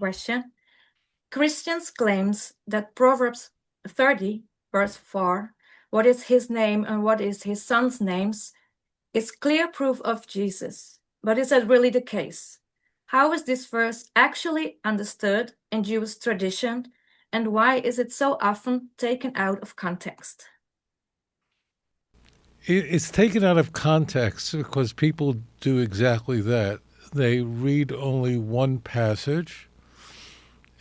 question. Christians claims that Proverbs 30, verse 4, what is his name and what is his son's names, is clear proof of Jesus. But is that really the case? How is this verse actually understood in Jewish tradition, and why is it so often taken out of context? It's taken out of context because people do exactly that. They read only one passage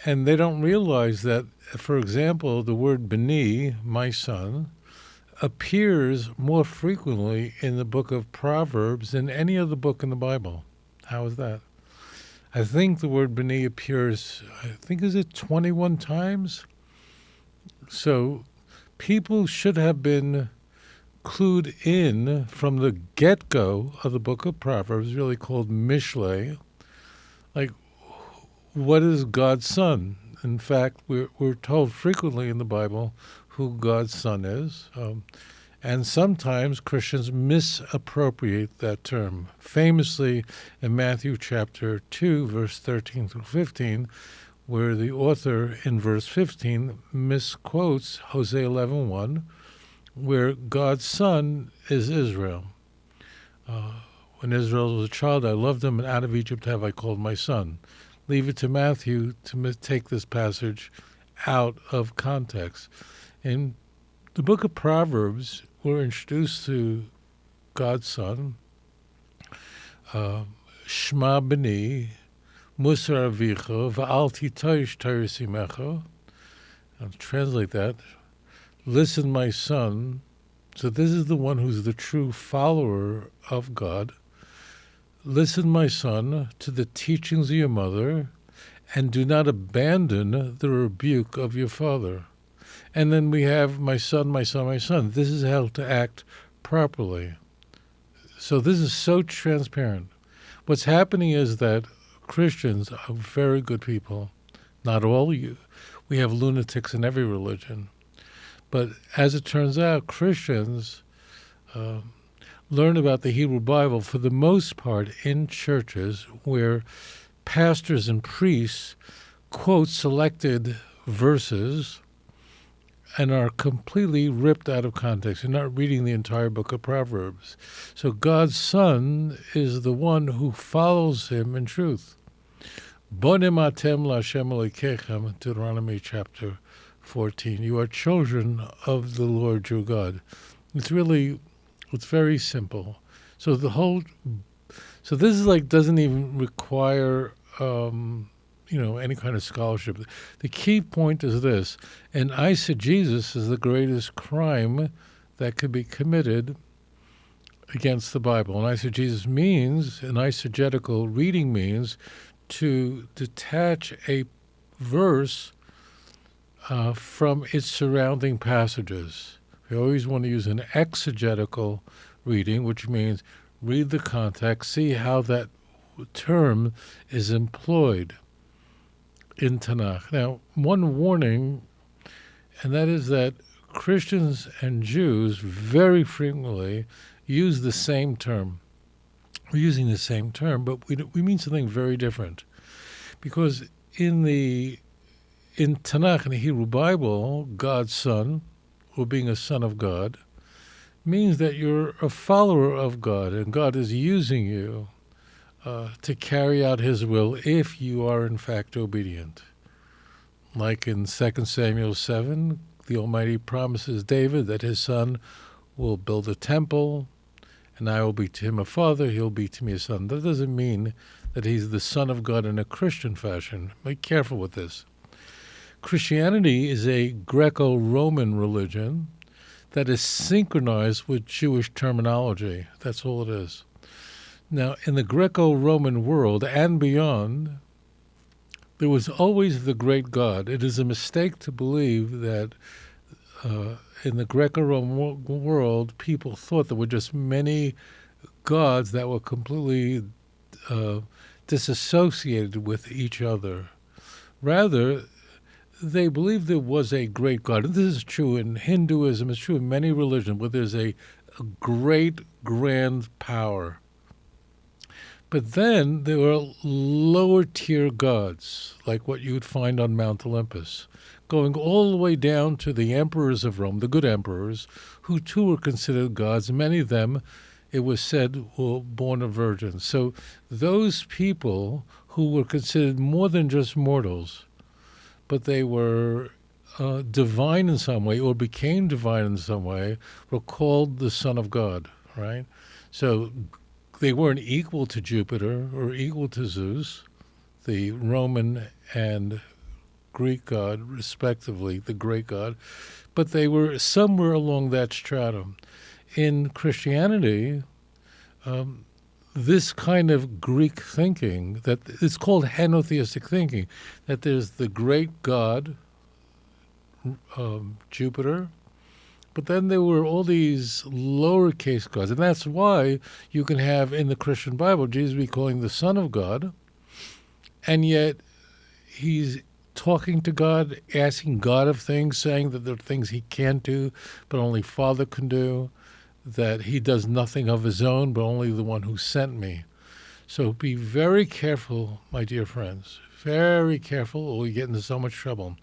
and they don't realize that, for example, the word B'nei, my son, appears more frequently in the book of Proverbs than any other book in the Bible. How is that? I think the word B'nai appears, is it 21 times? So people should have been clued in from the get-go of the book of Proverbs, really called Mishlei. Like, what is God's son? In fact, we're told frequently in the Bible who God's son is. And sometimes Christians misappropriate that term. Famously in Matthew chapter 2, verse 13 through 15, where the author in verse 15 misquotes Hosea 11:1, where God's son is Israel. When Israel was a child, I loved him, and out of Egypt have I called my son. Leave it to Matthew to take this passage out of context. In the book of Proverbs, we're introduced to God's son, Shema-B'nei, Musar Avicha, V'al titosh Torah Imecha. I'll translate that. Listen, my son. So this is the one who's the true follower of God. Listen, my son, to the teachings of your mother, and do not abandon the rebuke of your father. And then we have my son, my son, my son. This is how to act properly. So this is so transparent. What's happening is that Christians are very good people. Not all you. We have lunatics in every religion. But as it turns out, Christians learn about the Hebrew Bible for the most part in churches where pastors and priests quote selected verses and are completely ripped out of context. You're not reading the entire book of Proverbs. So God's son is the one who follows him in truth. Bonim atem l'Hashem Elokeichem, Deuteronomy chapter 14. You are children of the Lord your God. It's very simple. So this is doesn't even require any kind of scholarship. The key point is this: an eisegesis is the greatest crime that could be committed against the Bible. An eisegesis means, an eisegetical reading means, to detach a verse from its surrounding passages. We always want to use an exegetical reading, which means read the context, see how that term is employed in Tanakh. Now, one warning, and that is that Christians and Jews very frequently use the same term. We're using the same term, but we mean something very different. Because in Tanakh, in the Hebrew Bible, God's son, or being a son of God, means that you're a follower of God, and God is using you to carry out his will if you are in fact obedient. Like in 2 Samuel 7, the Almighty promises David that his son will build a temple, and I will be to him a father, he'll be to me a son. That doesn't mean that he's the son of God in a Christian fashion. Be careful with this. Christianity is a Greco-Roman religion that is synchronized with Jewish terminology. That's all it is. Now, in the Greco-Roman world and beyond, there was always the great God. It is a mistake to believe that in the Greco-Roman world, people thought there were just many gods that were completely disassociated with each other. Rather, they believed there was a great God. And this is true in Hinduism, it's true in many religions, where there's a great, grand power. But then there were lower tier gods, like what you would find on Mount Olympus, going all the way down to the emperors of Rome, the good emperors, who too were considered gods. Many of them, it was said, were born of virgins. So those people who were considered more than just mortals, but they were divine in some way or became divine in some way, were called the Son of God, right? So they weren't equal to Jupiter or equal to Zeus, the Roman and Greek god, respectively, the great god, but they were somewhere along that stratum. In Christianity, this kind of Greek thinking, that it's called henotheistic thinking, that there's the great god, Jupiter, but then there were all these lowercase gods. And that's why you can have in the Christian Bible Jesus be calling the Son of God, and yet he's talking to God, asking God of things, saying that there are things he can't do, but only Father can do, that he does nothing of his own, but only the one who sent me. So be very careful, my dear friends, very careful, or we get into so much trouble.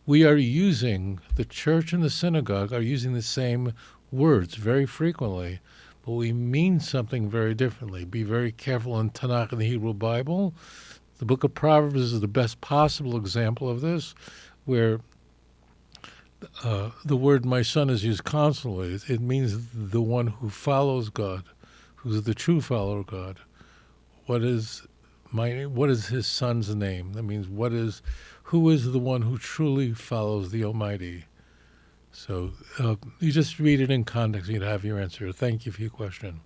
We are using, the church and the synagogue are using the same words very frequently, but we mean something very differently. Be very careful in Tanakh and the Hebrew Bible. The book of Proverbs is the best possible example of this, where the word my son is used constantly. It means the one who follows God, who's the true follower of God. What is his son's name? That means who is the one who truly follows the Almighty? So you just read it in context, you'd have your answer. Thank you for your question.